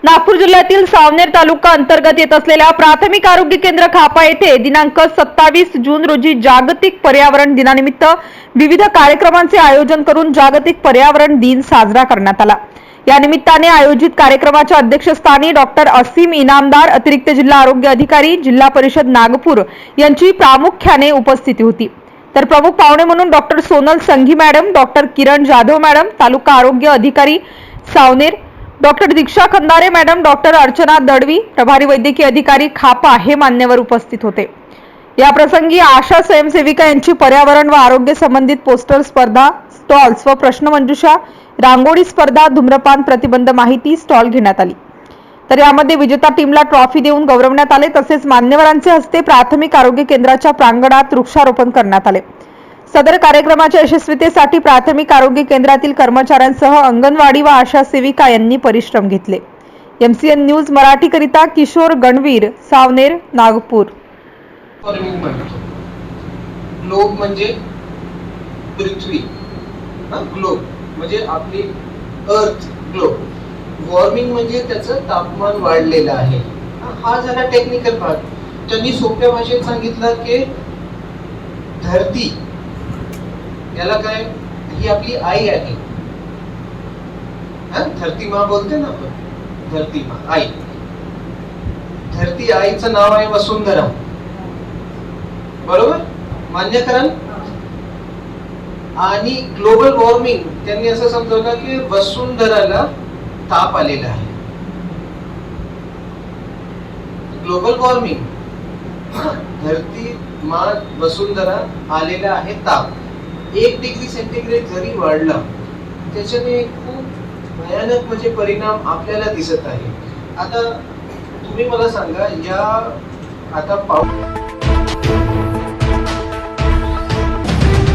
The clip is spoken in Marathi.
नागपूर जिल्ह्यातील सावनेर तालुका अंतर्गत येत असलेल्या प्राथमिक आरोग्य केंद्र खापा येथे दिनांक 27 जून रोजी जागतिक पर्यावरण दिनानिमित्त विविध कार्यक्रमांचे आयोजन करून जागतिक पर्यावरण दिन साजरा करण्यात आला। या निमित्ताने आयोजित कार्यक्रमाच्या अध्यक्षस्थानी डॉक्टर असीम इनामदार, अतिरिक्त जिल्हा आरोग्य अधिकारी, जिल्हा परिषद नागपूर यांची प्रामुख्याने उपस्थिती होती। तर प्रमुख पाहुणे म्हणून डॉक्टर सोनल संघी madam, doctor Kiran Jadhav madam, तालुका आरोग्य अधिकारी सावनेर, डॉक्टर दीक्षा खंदारे मॅडम, डॉक्टर अर्चना दडवी, प्रभारी वैद्यकीय अधिकारी खापा हे मान्यवर उपस्थित होते। या प्रसंगी आशा स्वयंसेविका यांची पर्यावरण व आरोग्य संबंधित पोस्टर स्पर्धा, स्टॉल्स व प्रश्नमंजुषा, रांगोळी स्पर्धा, धूम्रपान प्रतिबंध माहिती स्टॉल घेण्यात आली। तर यामध्ये विजेता टीमला ट्रॉफी देऊन गौरवण्यात आले। तसेच मान्यवरांचे हस्ते प्राथमिक आरोग्य केंद्राच्या प्रांगणात वृक्षारोपण करण्यात आले। सदर कार्यक्रमाच्या यशस्वीतेसाठी प्राथमिक आरोग्य केंद्रातील कर्मचाऱ्यांसह अंगणवाडी व आशा सेविका यांनी परिश्रम घेतले। एमसीएन न्यूज मराठी करिता किशोर गणवीर, सावनेर, नागपूर। ग्लोब म्हणजे पृथ्वी, ग्लोब म्हणजे आपली अर्थ ग्लोब। वॉर्मिंग म्हणजे त्याचं तापमान वाढलेलं आहे। हा झाला टेक्निकल पार्ट। त्यांनी सोप्या भाषेत सांगितलं की धरती, याला काय, ही आपली आई आहे। धरती माँ बोलते ना आपण, धरती माँ, आई। धरती आईचं नाव आहे वसुंधरा, बरोबर, मान्य कराल? आणि ग्लोबल वॉर्मिंग त्यांनी असं समजवलं की वसुंधराला ताप आलेला आहे। ग्लोबल वॉर्मिंग, धरती माँ वसुंधरा आलेला आहे ताप। 1 डिग्री सेंटीग्रेड जरी वाढला त्याच्याने खूप भयानक म्हणजे परिणाम आपल्याला दिसत आहे। आता तुम्ही मला सांगा, या आता पाऊस